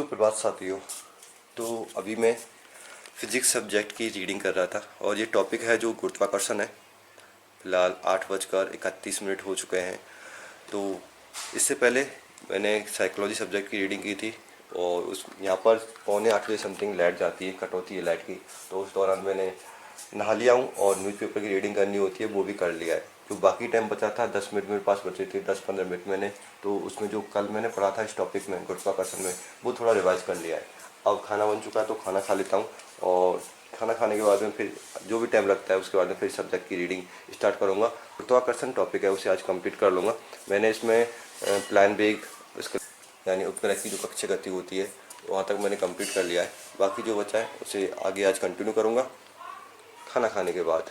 सुप्रभात साथियों। तो अभी मैं फिजिक्स सब्जेक्ट की रीडिंग कर रहा था और ये टॉपिक है जो गुरुत्वाकर्षण है। फिलहाल 8:31 हो चुके हैं। तो इससे पहले मैंने साइकोलॉजी सब्जेक्ट की रीडिंग की थी और उस यहाँ पर 7:45 समथिंग लाइट जाती है, कट होती है लाइट की। तो उस दौरान मैंने नहा लिया हूँ और न्यूज़पेपर की रीडिंग करनी होती है वो भी कर लिया है। जो बाकी टाइम बचा था 10 मिनट मेरे पास बचे थे, 10-15 मिनट मैंने तो उसमें जो कल मैंने पढ़ा था इस टॉपिक में गुरुत्वाकर्षण में वो थोड़ा रिवाइज कर लिया है। अब खाना बन चुका है तो खाना खा लेता हूँ और खाना खाने के बाद में फिर जो भी टाइम लगता है उसके बाद में फिर सब्जेक्ट की रीडिंग स्टार्ट करूँगा। गुरुत्वाकर्षण टॉपिक है उसे आज कंप्लीट कर लूँगा। मैंने इसमें प्लान वेग उसके यानी उपग्रह की जो कक्षा गति होती है वहाँ तक मैंने कंप्लीट कर लिया है। बाकी जो बचा है उसे आगे आज कंटिन्यू करूँगा खाना खाने के बाद।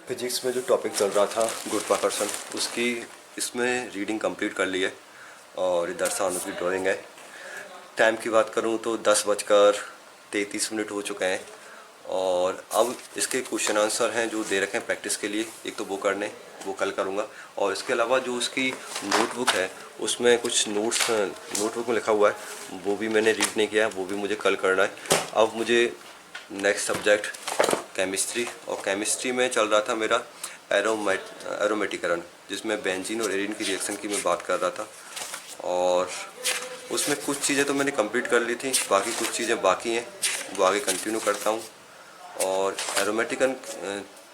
फिजिक्स में जो टॉपिक चल रहा था गुरुत्वाकर्षण उसकी इसमें रीडिंग कंप्लीट कर ली है और इधर सानू की ड्राइंग है। टाइम की बात करूं तो 10:33 हो चुके हैं और अब इसके क्वेश्चन आंसर हैं जो दे रखे हैं प्रैक्टिस के लिए। एक तो वो कल करूंगा और इसके अलावा जो उसकी नोटबुक है उसमें कुछ नोट्स नोटबुक में लिखा हुआ है वो भी मैंने रीड नहीं किया है, वो भी मुझे कल करना है। अब मुझे नेक्स्ट सब्जेक्ट केमिस्ट्री और केमिस्ट्री में चल रहा था मेरा एरोमेटिकरण जिसमें बेंजीन और एरिन की रिएक्शन की मैं बात कर रहा था और उसमें कुछ चीज़ें तो मैंने कंप्लीट कर ली थी, बाकी कुछ चीज़ें बाकी हैं वो आगे कंटिन्यू करता हूँ। और एरोमेटिकन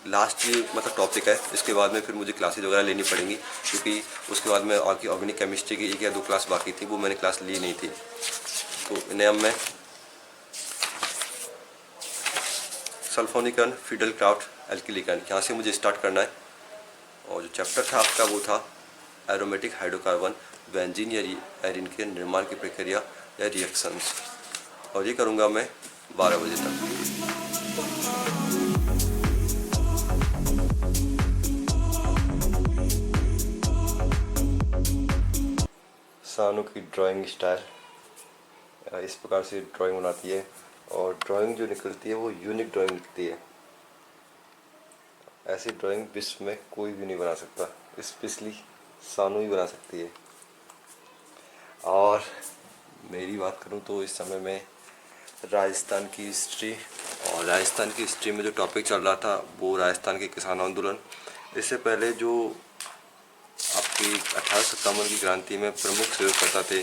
लास्ट ये मतलब टॉपिक है, इसके बाद में फिर मुझे क्लासेज वगैरह लेनी पड़ेंगी क्योंकि उसके बाद में ऑर्गेनिक केमिस्ट्री की 1 या 2 क्लास बाकी थी वो मैंने क्लास ली नहीं थी। तो इन्हें अब मैं सल्फोनीकरण, फिडेलक्राफ्ट, एल्किलीकरण यहाँ से मुझे स्टार्ट करना है। और जो चैप्टर था आपका वो था एरोमेटिक हाइड्रोकार्बन बेंजीन या एरिन के निर्माण की प्रक्रिया या रिएक्शंस और ये करूँगा मैं 12 बजे तक। सानू की ड्राइंग स्टाइल इस प्रकार से ड्राइंग बनाती है और ड्राइंग जो निकलती है वो यूनिक ड्राइंग निकलती है। ऐसी ड्राइंग विश्व में कोई भी नहीं बना सकता, स्पेशली सानू ही बना सकती है। और मेरी बात करूं तो इस समय में राजस्थान की हिस्ट्री और राजस्थान की हिस्ट्री में जो टॉपिक चल रहा था वो राजस्थान के किसान आंदोलन। इससे पहले जो आपकी 1857 की क्रांति में प्रमुख सहयोगकर्ता थे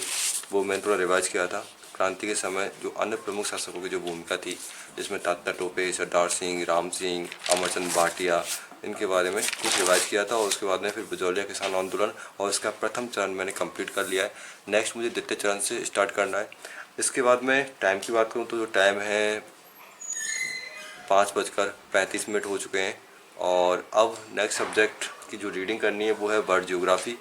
वो मैंने थोड़ा रिवाइज किया था। क्रांति के समय जो अन्य प्रमुख शासकों की जो भूमिका थी जिसमें तात्या टोपे, सरदार सिंह, राम सिंह, अमरचंद भाटिया इनके बारे में कुछ रिवाइज किया था और उसके बाद में फिर बिजौलिया किसान आंदोलन और इसका प्रथम चरण मैंने कंप्लीट कर लिया है। नेक्स्ट मुझे द्वितीय चरण से स्टार्ट करना है। इसके बाद में टाइम की बात करूँ तो जो टाइम है 5:35 हो चुके हैं और अब नेक्स्ट सब्जेक्ट की जो रीडिंग करनी है वो है वर्ल्ड ज्योग्राफी।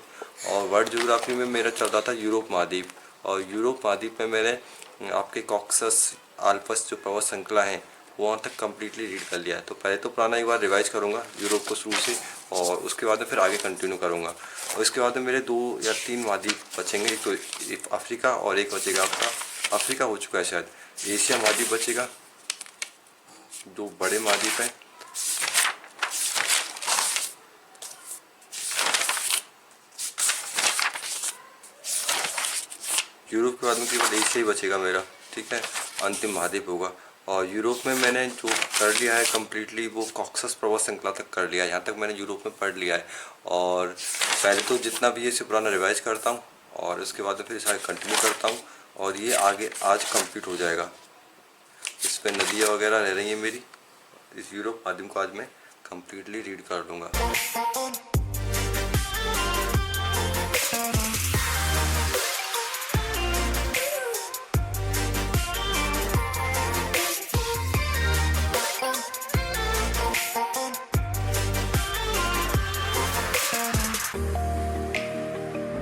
और वर्ल्ड ज्योग्राफी में मेरा चल रहा था यूरोप महाद्वीप और यूरोप महाद्वीप में मैंने आपके कॉकसस आल्पस जो पर्वत श्रृंखला है वहाँ तक कम्प्लीटली रीड कर लिया है। तो पहले तो पुराना एक बार रिवाइज करूँगा यूरोप को शुरू से और उसके बाद में फिर आगे कंटिन्यू करूँगा। और इसके बाद में मेरे 2 या 3 महाद्वीप बचेंगे, एक तो अफ्रीका और एक बचेगा आपका अफ्रीका हो चुका है शायद, एशिया महाद्वीप बचेगा। 2 बड़े महाद्वीप हैं। यूरोप के बाद में केवल एशिया ही बचेगा मेरा, ठीक है, अंतिम महाद्वीप होगा। और यूरोप में मैंने जो कर लिया है कम्प्लीटली वो कॉकसस पर्वत श्रृंखला तक कर लिया है। यहाँ तक मैंने यूरोप में पढ़ लिया है और पहले तो जितना भी इसे पुराना रिवाइज करता हूँ और उसके बाद फिर इसे कंटिन्यू करता हूँ और ये आगे आज कंप्लीट हो जाएगा। इस पर नदियाँ वगैरह रह रही हैं मेरी, इस यूरोप महाद्वीप को आज मैं कम्प्लीटली रीड कर लूँगा।